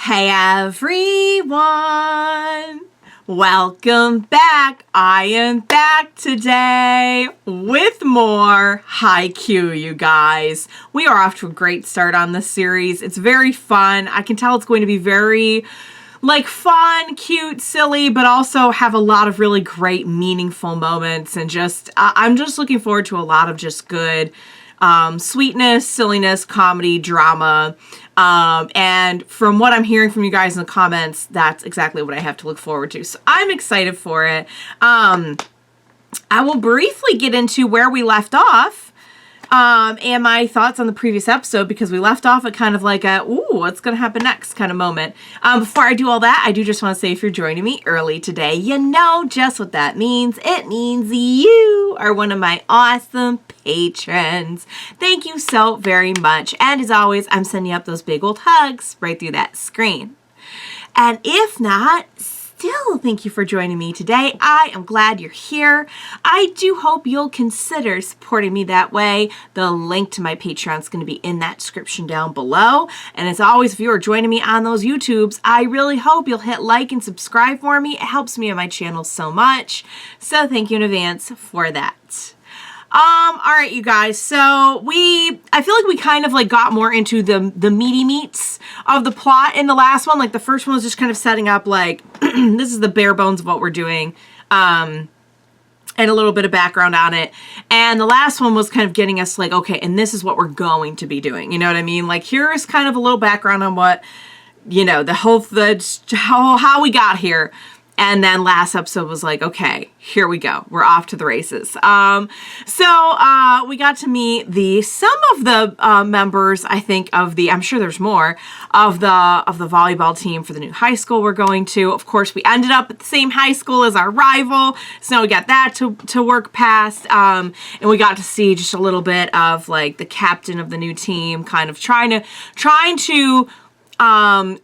Hey everyone! Welcome back! I am back today with more Haikyu, you guys. We are off to a great start on this series. It's very fun. I can tell it's going to be very fun, cute, silly, but also have a lot of really great, meaningful moments. And I'm just looking forward to a lot of just good sweetness, silliness, comedy, drama. And from what I'm hearing from you guys in the comments, that's exactly what I have to look forward to. So I'm excited for it. I will briefly get into where we left off. And my thoughts on the previous episode, because we left off at kind of like a, ooh, what's going to happen next kind of moment. Before I do all that, I do just want to say if you're joining me early today, you know just what that means. It means you are one of my awesome patrons. Thank you so very much. And as always, I'm sending up those big old hugs right through that screen. And if not, still, thank you for joining me today. I am glad you're here. I do hope you'll consider supporting me that way. The link to my Patreon is going to be in that description down below. And as always, if you are joining me on those YouTubes, I really hope you'll hit like and subscribe for me. It helps me on my channel so much. So thank you in advance for that. All right, you guys, so I feel like we kind of got more into the meaty meats of the plot in the last one. The first one was just kind of setting up this is the bare bones of what we're doing, and a little bit of background on it. And the last one was kind of getting us okay, and this is what we're going to be doing. You know what I mean? Here's kind of a little background on what, how we got here. And then last episode was okay, here we go. We're off to the races. So we got to meet some of the members, I think, I'm sure there's more, of the volleyball team for the new high school we're going to. Of course, we ended up at the same high school as our rival. So now we got that to work past. And we got to see just a little bit of the captain of the new team kind of trying to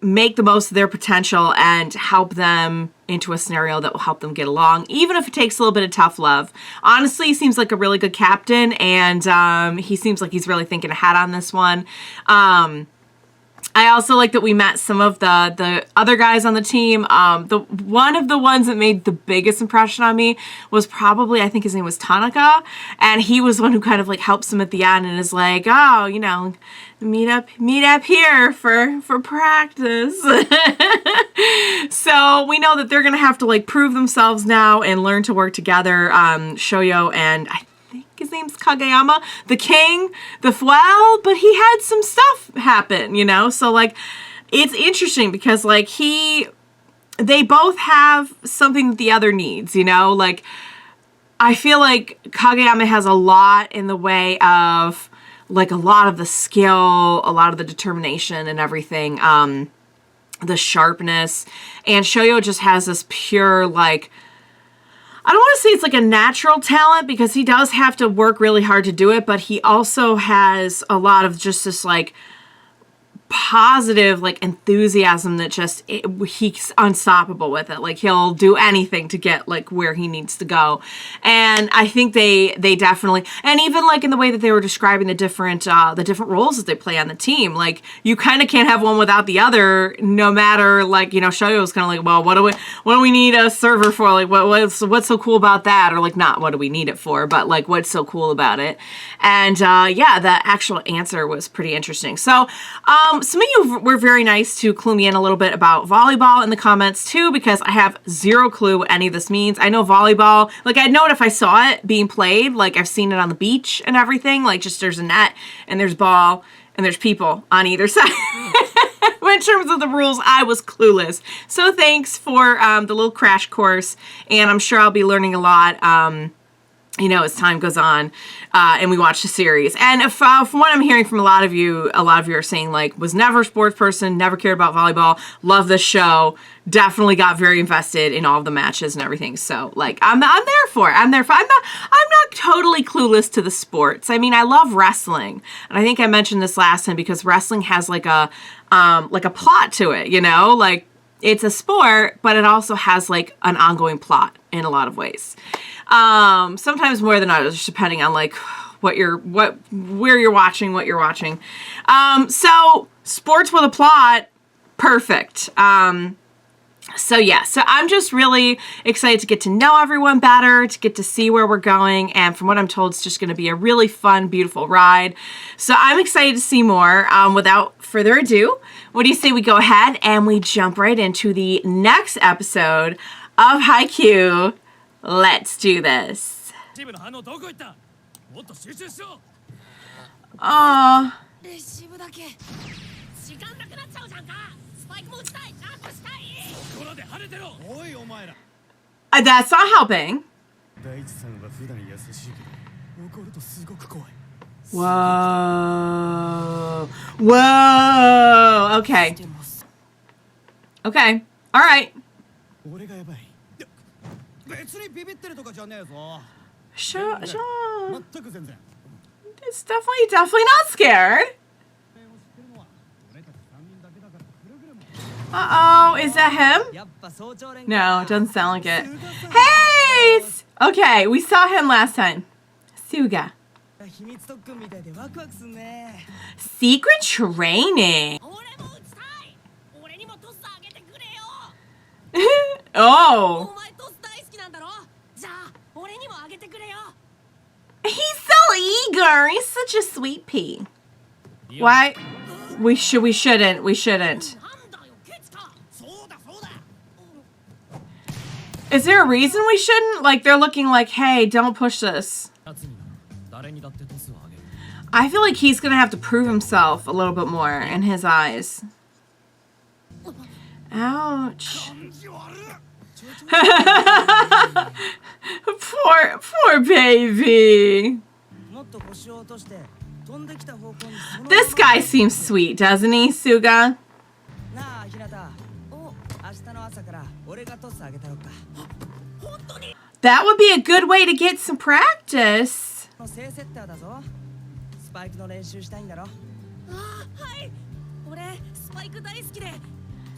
make the most of their potential and help them into a scenario that will help them get along, even if it takes a little bit of tough love. Honestly, he seems like a really good captain, and he seems like he's really thinking ahead on this one. I also like that we met some of the other guys on the team. One of the ones that made the biggest impression on me was probably, I think his name was Tanaka, and he was the one who kind of helps him at the end and is oh, meet up here for practice. So we know that they're gonna have to prove themselves now and learn to work together. Shoyo and I think his name's Kageyama, the king, but he had some stuff happen, so it's interesting because they both have something that the other needs, I feel like Kageyama has a lot in the way of a lot of the skill, a lot of the determination and everything, the sharpness, and Shoyo just has this pure I don't want to say it's a natural talent because he does have to work really hard to do it, but he also has a lot of just this positive enthusiasm that he's unstoppable with it. He'll do anything to get where he needs to go. And I think they definitely, and even in the way that they were describing the different roles that they play on the team, you kind of can't have one without the other, no matter Shoyo was kind of well, what do we need a server for? What's so cool about that? Or not what do we need it for, but what's so cool about it? And yeah, the actual answer was pretty interesting. So some of you were very nice to clue me in a little bit about volleyball in the comments too, because I have zero clue what any of this means. I know volleyball, I'd know it if I saw it being played, I've seen it on the beach and everything, just there's a net and there's ball and there's people on either side. In terms of the rules, I was clueless. So thanks for the little crash course, and I'm sure I'll be learning a lot as time goes on, and we watch the series. And from what I'm hearing from a lot of you are saying, was never a sports person, never cared about volleyball, love this show, definitely got very invested in all of the matches and everything. So, I'm there for it. I'm not totally clueless to the sports. I mean, I love wrestling. And I think I mentioned this last time because wrestling has a plot to it, it's a sport, but it also has an ongoing plot in a lot of ways. Sometimes more than others, depending on where you're watching, what you're watching. So sports with a plot perfect. So yeah, so I'm just really excited to get to know everyone better, to get to see where we're going, and from what I'm told, it's just going to be a really fun, beautiful ride. So I'm excited to see more. Without further ado, what do you say we go ahead and we jump right into the next episode of Haikyu? Let's do this. Aww. That's not helping. Whoa. Whoa. Okay. Okay. All right. Sure. It's definitely not scared. Uh-oh, is that him? No, it doesn't sound like it. Hey! Okay, we saw him last time. Suga. Secret training. Oh. He's so eager. He's such a sweet pea. Why? We shouldn't. Is there a reason we shouldn't? Like, they're looking like, hey, don't push this. I feel like he's going to have to prove himself a little bit more in his eyes. Ouch. Poor baby. This guy seems sweet, doesn't he, Suga? That would be a good way to get some practice.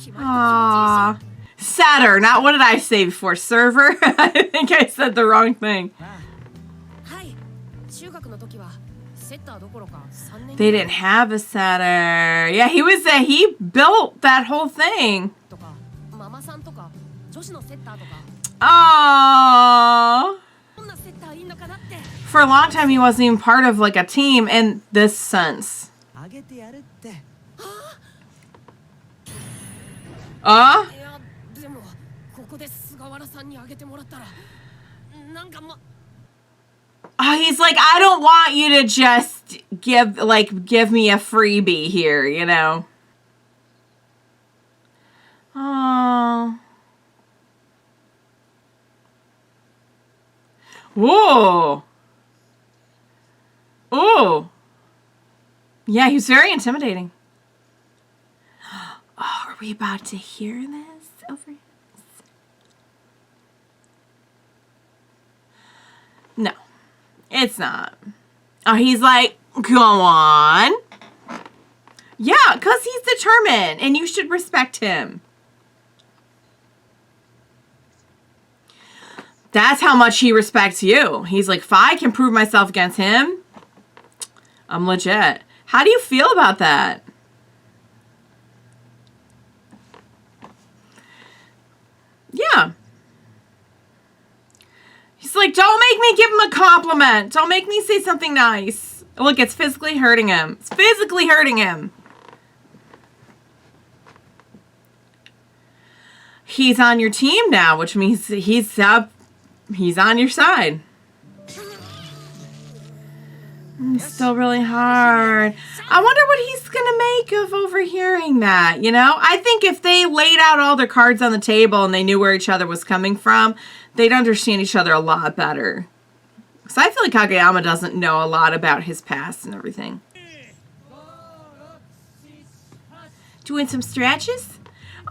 Aww. Setter, not what did I say before? Server? I think I said the wrong thing. They didn't have a setter. Yeah, he built that whole thing. Oh. For a long time, he wasn't even part of like a team in this sense. Oh, he's like, I don't want you to just give me a freebie here, you know. Oh. Whoa. Oh. Yeah, he was very intimidating. Oh, are we about to hear this over here? No, it's not. Oh, he's like, go on. Yeah, because he's determined, and you should respect him. That's how much he respects you. He's like, if I can prove myself against him, I'm legit. How do you feel about that? Yeah. He's like, don't make me give him a compliment. Don't make me say something nice. Look, it's physically hurting him. It's physically hurting him. He's on your team now, which means he's on your side. It's still really hard. I wonder what he's gonna make of overhearing that, you know? I think if they laid out all their cards on the table and they knew where each other was coming from, they'd understand each other a lot better. Because I feel like Kageyama doesn't know a lot about his past and everything. Doing some stretches?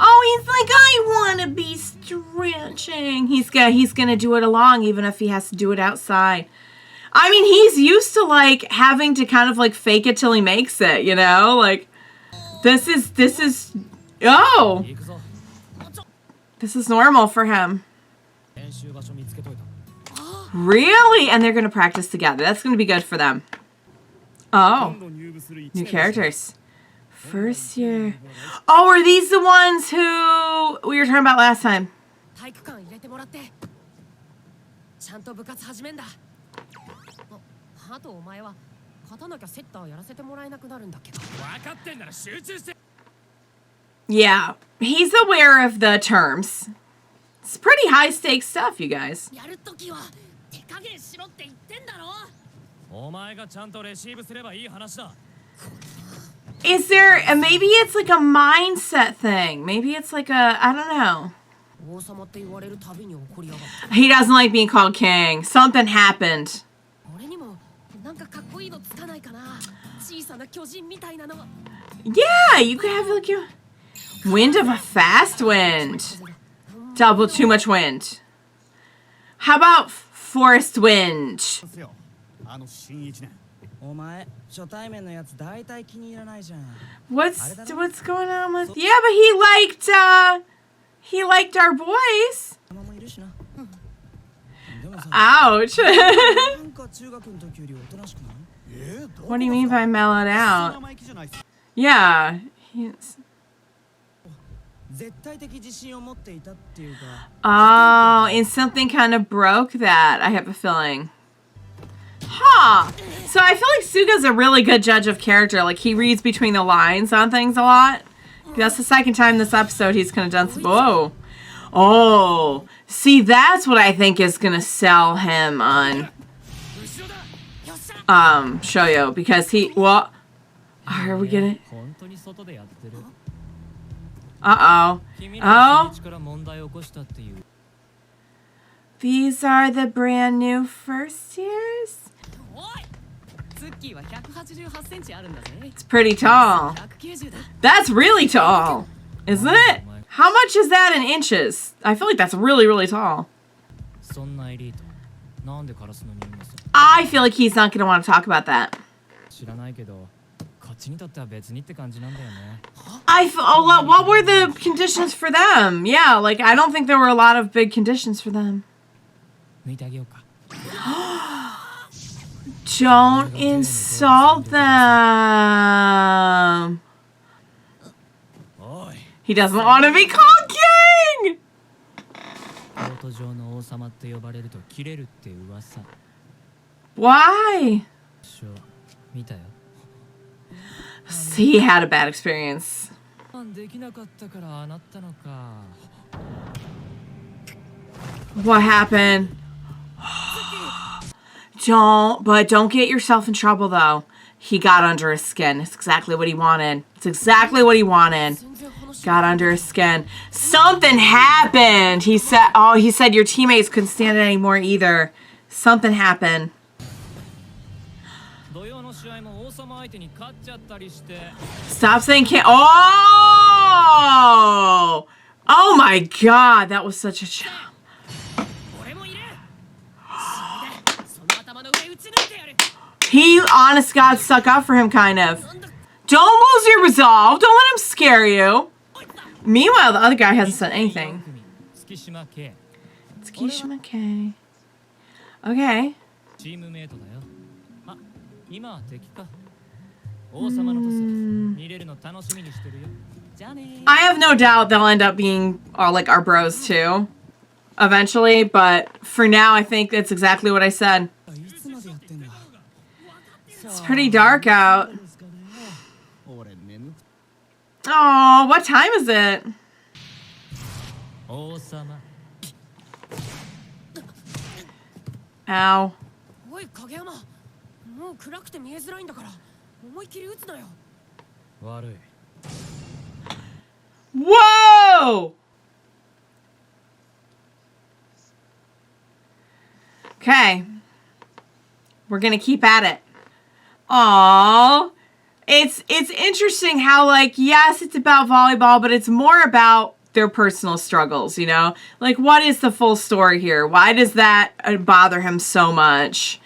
Oh, he's like, I want to be stretching. He's gonna do it along, even if he has to do it outside. I mean, he's used to, like, having to kind of, like, fake it till he makes it, you know? Like, this is, oh! This is normal for him. Really? And they're gonna practice together. That's gonna be good for them. Oh. New characters. First year. Oh, are these the ones who we were talking about last time? 体育館入れてもらってちゃんと部活始めんだ。あとお前は勝たなきゃセッターやらせてもらえなくなるんだっけ。分かってんなら集中して。Yeah, he's aware of the terms. It's pretty high stakes stuff, you guys. やるときは手加減しろって言ってんだろ。お前がちゃんとレシーブすればいい話だ。Is there, maybe it's like a mindset thing. Maybe it's like a, I don't know. He doesn't like being called king. Something happened. Yeah, you could have like a wind of a fast wind. Double too much wind. How about forest wind? What's going on with? Yeah, but he liked our boys. Ouch. What do you mean by mellowed out? Yeah. Oh, and something kind of broke that, I have a feeling. Huh. So I feel like Suga's a really good judge of character. Like, he reads between the lines on things a lot. That's the second time this episode he's kind of done some... Whoa. Oh. See, that's what I think is going to sell him on Shoyo. Because he... Well... Are we gonna... Uh-oh. Oh. These are the brand new first years? It's pretty tall. That's really tall, isn't it? How much is that in inches? I feel like that's really, really tall. I feel like he's not going to want to talk about that. What were the conditions for them? Yeah, like, I don't think there were a lot of big conditions for them. Don't insult them. He doesn't want to be called king. Why? He had a bad experience. What happened? Don't get yourself in trouble, though. He got under his skin. It's exactly what he wanted. It's exactly what he wanted. Got under his skin. Something happened. He said your teammates couldn't stand it anymore either. Something happened. Stop saying can't. Oh! Oh my god, that was such a jump. He, honest to God, stuck up for him, kind of. Don't lose your resolve. Don't let him scare you. Meanwhile, the other guy hasn't said anything. Tsukishima K. Okay. I have no doubt they'll end up being like our bros too, eventually. But for now, I think that's exactly what I said. It's pretty dark out. Oh, what time is it? Ow. Whoa! Okay. We're gonna keep at it. Aww. It's interesting how, like, yes, it's about volleyball, but it's more about their personal struggles, you know? Like, what is the full story here? Why does that bother him so much?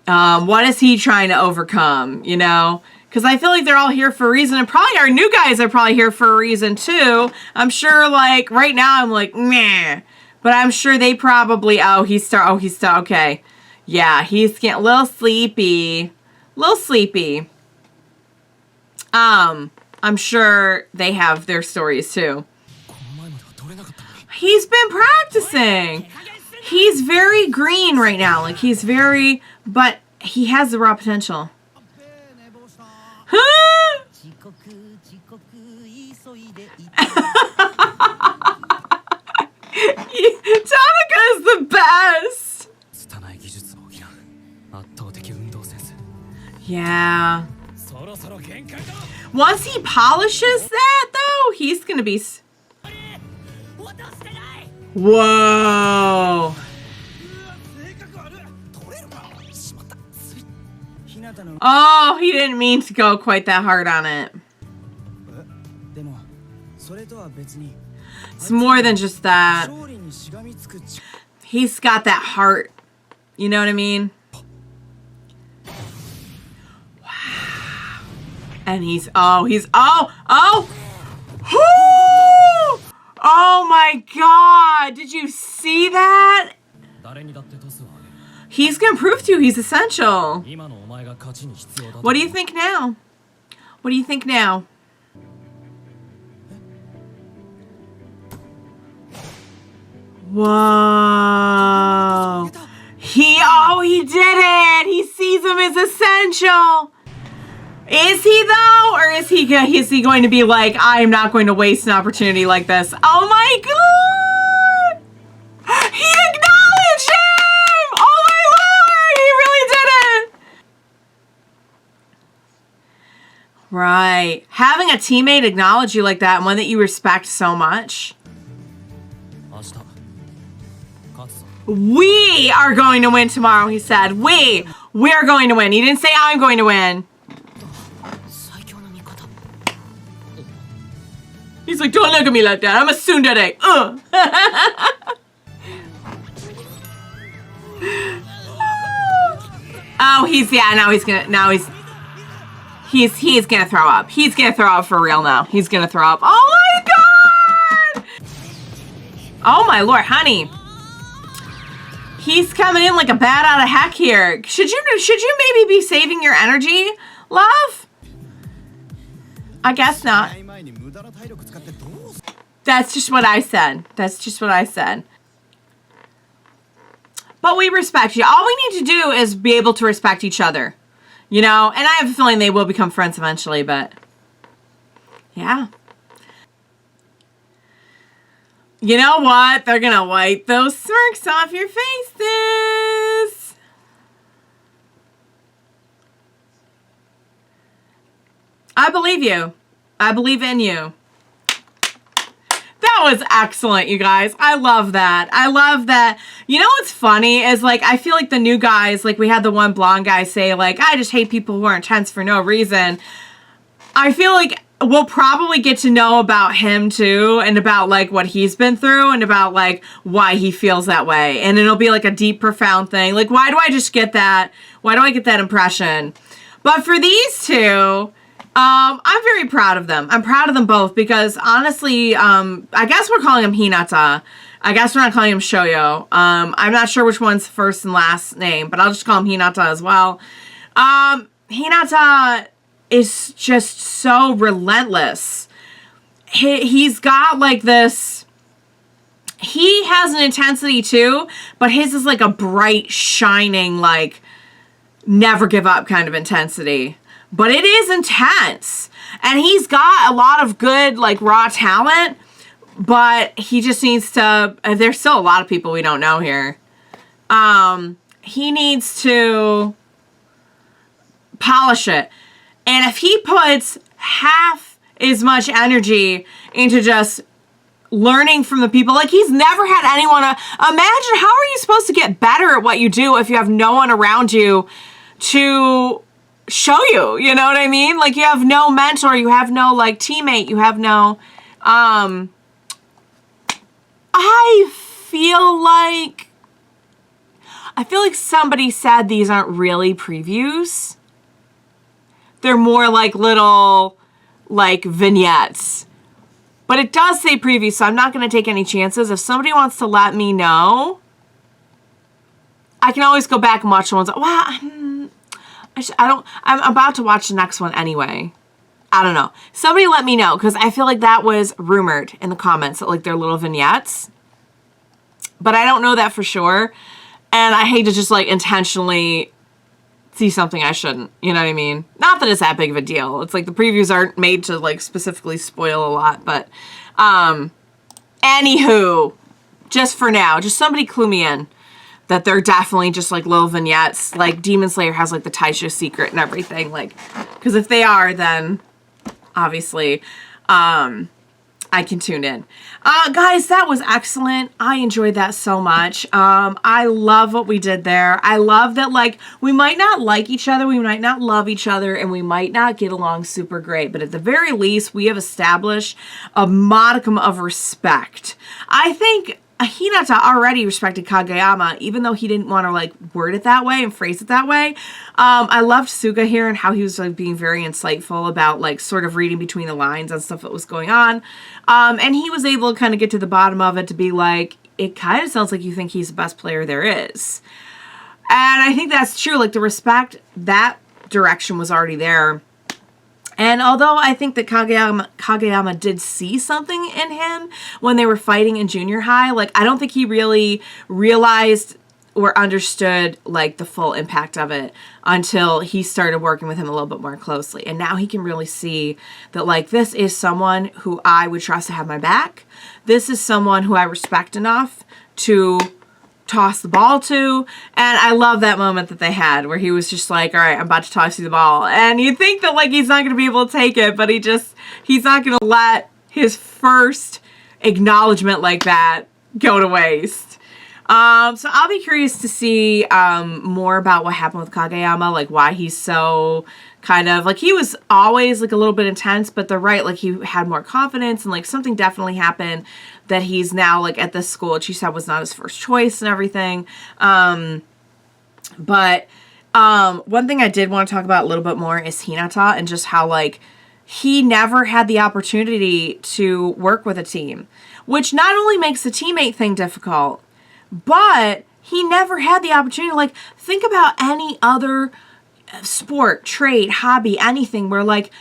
What is he trying to overcome, you know? Because I feel like they're all here for a reason, and probably our new guys are probably here for a reason, too. I'm sure, like, right now I'm like, meh. But I'm sure they probably, okay. Yeah, he's getting a little sleepy. I'm I'm sure they have their stories too. He's been practicing. He's very green right now. Like, he's very, but he has the raw potential. Huh? Tanaka's the best. Yeah. Once he polishes that, though, he's gonna be... Whoa. Oh, he didn't mean to go quite that hard on it. It's more than just that. He's got that heart. You know what I mean? Wow. And he's, oh, oh my God. Did you see that? He's going to prove to you he's essential. What do you think now? What do you think now? Whoa. He did it. He sees him as essential. Is he though? Or is he going to be like, I am not going to waste an opportunity like this? Oh my God. He acknowledged him. Oh my Lord. He really did it. Right. Having a teammate acknowledge you like that, and one that you respect so much. We are going to win tomorrow, he said. We're going to win. He didn't say I'm going to win. He's like, don't look at me like that. I'm a tsundere. Oh, he's gonna throw up. He's gonna throw up for real now. He's gonna throw up. Oh my God! Oh my Lord, honey. He's coming in like a bat out of heck here. Should you maybe be saving your energy, love? I guess not. That's just what I said. That's just what I said. But we respect you. All we need to do is be able to respect each other. You know? And I have a feeling they will become friends eventually, but... yeah. You know what? They're gonna wipe those smirks off your faces. I believe you. I believe in you. That was excellent, you guys. I love that. I love that. You know what's funny is, like, I feel like the new guys, like, we had the one blonde guy say, like, I just hate people who are intense for no reason. I feel like we'll probably get to know about him too, and about like what he's been through, and about like why he feels that way. And it'll be like a deep, profound thing. Like, why do I just get that? Why do I get that impression? But for these two, I'm very proud of them. I'm proud of them both because honestly, I guess we're calling him Hinata. I guess we're not calling him Shoyo. I'm not sure which one's first and last name, but I'll just call him Hinata as well. Hinata is just so relentless. He's got like this, he has an intensity too, but his is like a bright, shining, like never give up kind of intensity. But it is intense. And he's got a lot of good like raw talent, but he just needs to, there's still a lot of people we don't know here. He needs to polish it. And if he puts half as much energy into just learning from the people, like he's never had anyone, imagine how are you supposed to get better at what you do if you have no one around you to show you, you know what I mean? Like you have no mentor, you have no like teammate, you have no, I feel like somebody said these aren't really previews. They're more like little, like, vignettes. But it does say preview, so I'm not going to take any chances. If somebody wants to let me know, I can always go back and watch the ones. Well, I'm about to watch the next one anyway. I don't know. Somebody let me know, because I feel like that was rumored in the comments, like their little vignettes. But I don't know that for sure. And I hate to just like intentionally see something I shouldn't. You know what I mean? Not that it's that big of a deal. It's like the previews aren't made to like specifically spoil a lot. But anywho, just for now, just somebody clue me in that they're definitely just like little vignettes. Like Demon Slayer has like the Taisho secret and everything. Like, because if they are, then obviously I can tune in. Guys, that was excellent. I enjoyed that so much. I love what we did there. I love that, like, we might not like each other, we might not love each other, and we might not get along super great, but at the very least, we have established a modicum of respect. I think Hinata already respected Kageyama, even though he didn't want to, like, word it that way and phrase it that way. I loved Suga here and how he was, like, being very insightful about, like, sort of reading between the lines on stuff that was going on. And he was able to kind of get to the bottom of it to be like, it kind of sounds like you think he's the best player there is. And I think that's true. Like, the respect, that direction was already there. And although I think that Kageyama did see something in him when they were fighting in junior high, like, I don't think he really realized or understood, like, the full impact of it until he started working with him a little bit more closely. And now he can really see that, like, this is someone who I would trust to have my back. This is someone who I respect enough to toss the ball to. And I love that moment that they had where he was just like, all right, I'm about to toss you the ball. And you think that, like, he's not going to be able to take it, but he's not going to let his first acknowledgement like that go to waste. So I'll be curious to see more about what happened with Kageyama, like why he's so kind of, like, he was always like a little bit intense, but they're right, like he had more confidence and like something definitely happened that he's now like at this school, which he said was not his first choice and everything. But one thing I did want to talk about a little bit more is Hinata and just how, like, he never had the opportunity to work with a team, which not only makes the teammate thing difficult, but he never had the opportunity. Like, think about any other sport, trade, hobby, anything where, like,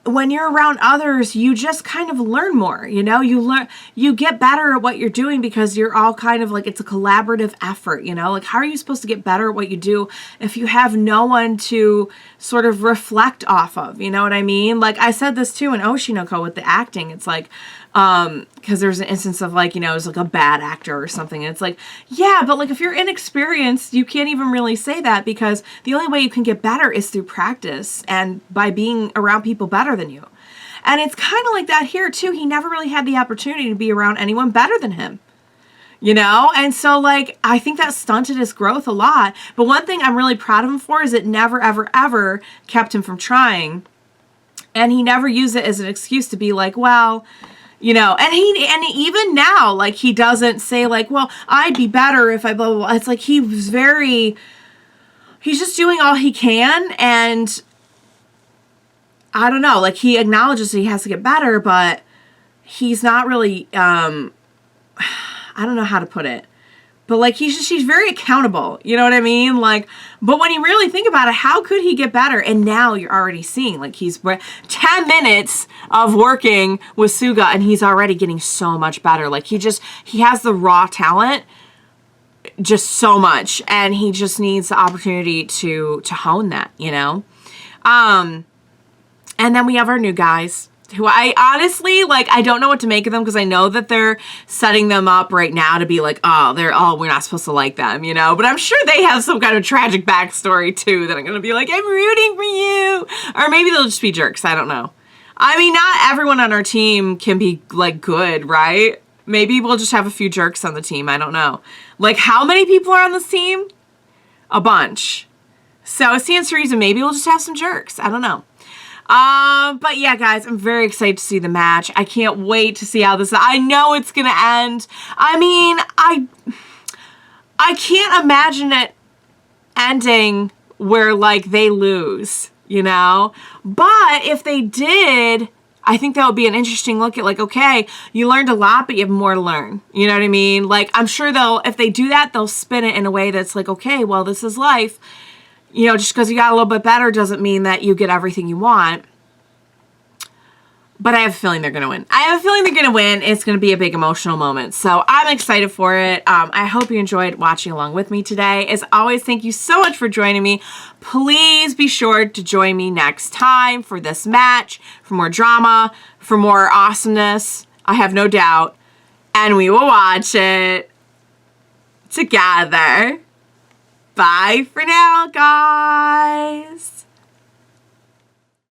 when you're around others, you just kind of learn more, you know? You get better at what you're doing because you're all kind of like, it's a collaborative effort, you know? Like, how are you supposed to get better at what you do if you have no one to sort of reflect off of, you know what I mean? Like, I said this too in Oshinoko with the acting. It's like, because there's an instance of, like, you know, it's like a bad actor or something. And it's like, yeah, but like if you're inexperienced, you can't even really say that because the only way you can get better is through practice and by being around people better than you. And it's kind of like that here too. He never really had the opportunity to be around anyone better than him, you know? And so, like, I think that stunted his growth a lot. But one thing I'm really proud of him for is it never, ever, ever kept him from trying. And he never used it as an excuse to be like, well, you know, and even now, like, he doesn't say like, well, I'd be better if I blah, blah, blah. It's like, he's just doing all he can. And I don't know, like, he acknowledges that he has to get better, but he's not really, I don't know how to put it, but like, he's very accountable. You know what I mean? Like, but when you really think about it, how could he get better? And now you're already seeing, like, he's 10 minutes of working with Suga and he's already getting so much better. Like, he has the raw talent, just so much. And he just needs the opportunity to hone that, you know? And then we have our new guys, who I honestly, like, I don't know what to make of them because I know that they're setting them up right now to be like, we're not supposed to like them, you know? But I'm sure they have some kind of tragic backstory too that I'm going to be like, I'm rooting for you. Or maybe they'll just be jerks. I don't know. I mean, not everyone on our team can be, like, good, right? Maybe we'll just have a few jerks on the team. I don't know. Like, how many people are on this team? A bunch. So it stands to reason maybe we'll just have some jerks. I don't know. But yeah, guys, I'm very excited to see the match. I can't wait to see how I know it's gonna end. I mean, I can't imagine it ending where, like, they lose, you know? But if they did, I think that would be an interesting look at, like, okay, you learned a lot, but you have more to learn. You know what I mean? Like, I'm sure if they do that, they'll spin it in a way that's like, okay, well, this is life. You know, just because you got a little bit better doesn't mean that you get everything you want. But I have a feeling they're going to win. I have a feeling they're going to win. It's going to be a big emotional moment. So I'm excited for it. I hope you enjoyed watching along with me today. As always, thank you so much for joining me. Please be sure to join me next time for this match, for more drama, for more awesomeness. I have no doubt. And we will watch it together. Bye for now, guys.